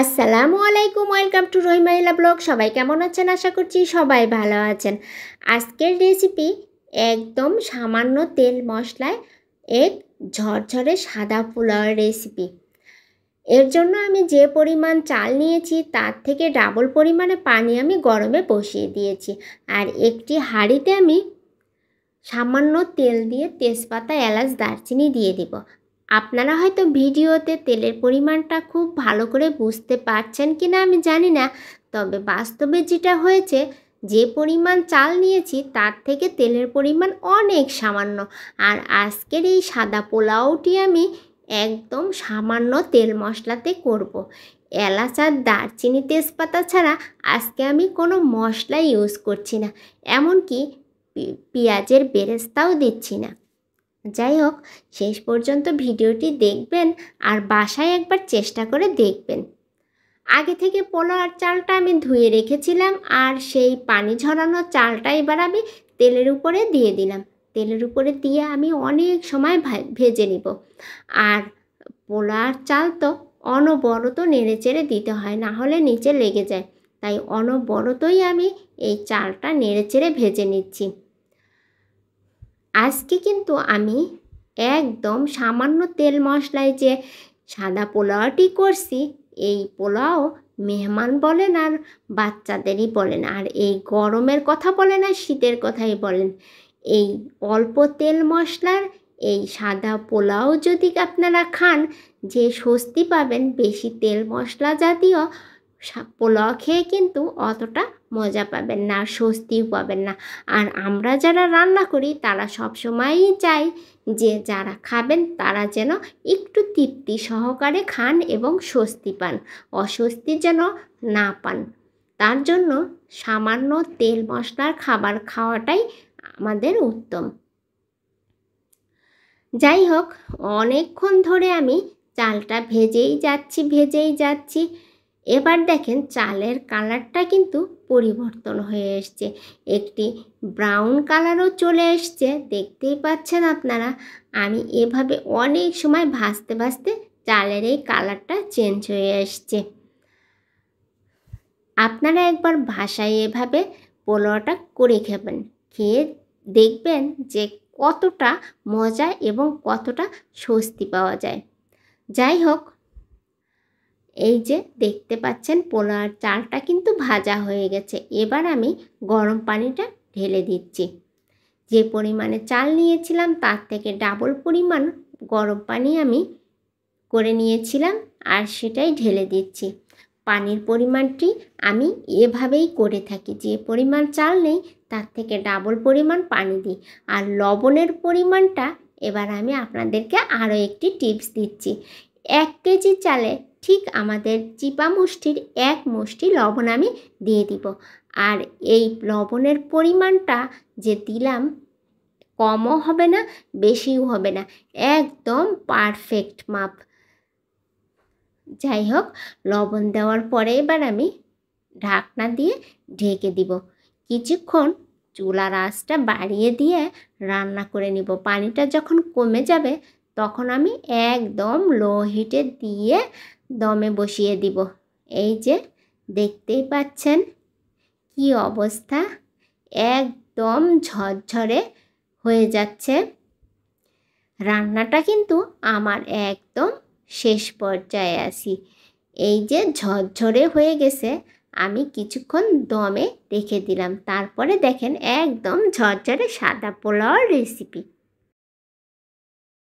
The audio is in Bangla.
আসসালামু আলাইকুম, ওয়েলকাম টু রহিমাইলা ব্লগ। সবাই কেমন আছেন? আশা করছি সবাই ভালো আছেন। আজকের রেসিপি একদম সামান্য তেল মশলায় এক ঝরঝরে সাদা পোলাওয়ের রেসিপি। এর জন্য আমি যে পরিমাণ চাল নিয়েছি তার থেকে ডাবল পরিমাণে পানি আমি গরমে বসিয়ে দিয়েছি। আর একটি হাঁড়িতে আমি সামান্য তেল দিয়ে তেজপাতা, এলাচ, দারচিনি দিয়ে দিব। আপনারা হয়তো ভিডিওতে তেলের পরিমাণটা খুব ভালো করে বুঝতে পারছেন কি না আমি জানি না, তবে বাস্তবে যেটা হয়েছে, যে পরিমাণ চাল নিয়েছি তার থেকে তেলের পরিমাণ অনেক সামান্য। আর আজকের এই সাদা পোলাওটি আমি একদম সামান্য তেল মশলাতে করব। এলাচ আর দারচিনি, তেজপাতা ছাড়া আজকে আমি কোনো মশলা ইউজ করছি না, এমনকি পেঁয়াজের বেরেস্তাও দিচ্ছি না। যাই হোক, শেষ পর্যন্ত ভিডিওটি দেখবেন আর বাসায় একবার চেষ্টা করে দেখবেন। আগে থেকে পোলাওর চালটা আমি ধুয়ে রেখেছিলাম, আর সেই পানি ঝরানো চালটা এবার আমি তেলের উপরে দিয়ে দিলাম। তেলের উপরে দিয়ে আমি অনেক সময় ভেজে নিব। আর পোলাওর চাল তো অনবরত নেড়েচেড়ে দিতে হয়, না হলে নিচে লেগে যায়। তাই অনবরতই আমি এই চালটা নেড়েচেড়ে ভেজে নিচ্ছি। আজকে কিন্তু আমি একদম সামান্য তেল মশলায় যে সাদা পোলাওটি করছি, এই পোলাও মেহমান বলেন আর বাচ্চাদেরই বলেন, আর এই গরমের কথা বলেন আর শীতের কথাই বলেন, এই অল্প তেল মশলার এই সাদা পোলাও যদি আপনারা খান, যে স্বস্তি পাবেন, বেশি তেল মশলা জাতীয় পোলাও খেয়ে কিন্তু অতটা মজা পাবেন না, স্বস্তিও পাবেন না। আর আমরা যারা রান্না করি তারা সবসময়ই চাই যে যারা খাবেন তারা যেন একটু তৃপ্তি সহকারে খান এবং স্বস্তি পান, অস্বস্তি যেন না পান। তার জন্য সামান্য তেল মশলার খাবার খাওয়াটাই আমাদের উত্তম। যাই হোক, অনেকক্ষণ ধরে আমি চালটা ভেজেই যাচ্ছি। এবার দেখেন চালের কালারটা কিন্তু পরিবর্তন হয়ে এসছে, একটি ব্রাউন কালারও চলে এসছে। দেখতেই পাচ্ছেন আপনারা, আমি এভাবে অনেক সময় ভাজতে চালের এই কালারটা চেঞ্জ হয়ে এসছে। আপনারা একবার বাসায় এভাবে পোলাওটা করে খাবেন, খেয়ে দেখবেন যে কতটা মজা এবং কতটা স্বস্তি পাওয়া যায়। যাই হোক, এই যে দেখতে পাচ্ছেন পোলাওর চালটা কিন্তু ভাজা হয়ে গেছে। এবার আমি গরম পানিটা ঢেলে দিচ্ছি। যে পরিমাণে চাল নিয়েছিলাম তার থেকে ডাবল পরিমাণ গরম পানি আমি করে নিয়েছিলাম, আর সেটাই ঢেলে দিচ্ছি। পানির পরিমাণটি আমি এভাবেই করে থাকি, যে পরিমাণ চাল নেই তার থেকে ডাবল পরিমাণ পানি দিই। আর লবণের পরিমাণটা এবার আমি আপনাদেরকে আরও একটি টিপস দিচ্ছি। 1 কেজি চালে ঠিক আমাদের চিপা মুষ্টির 1 মুষ্টি লবণ আমি দিয়ে দিব। আর এই লবণের পরিমাণটা যে দিলাম, কমও হবে না বেশিও হবে না, একদম পারফেক্ট মাপ। যাই হোক, লবণ দেওয়ার পরে এবার আমি ঢাকনা দিয়ে ঢেকে দিব। কিছুক্ষণ চুলার আঁচটা বাড়িয়ে দিয়ে রান্না করে নিব। পানিটা যখন কমে যাবে তখন আমি একদম লো হিটে দিয়ে দমে বসিয়ে দিব। এই যে দেখতেই পাচ্ছেন কি অবস্থা, একদম ঝরঝরে হয়ে যাচ্ছে। রান্নাটা কিন্তু আমার একদম শেষ পর্যায়ে আছি। এই যে ঝরঝরে হয়ে গেছে, আমি কিছুক্ষণ দমে রেখে দিলাম। তারপরে দেখেন একদম ঝরঝরে সাদা পোলাওর রেসিপি।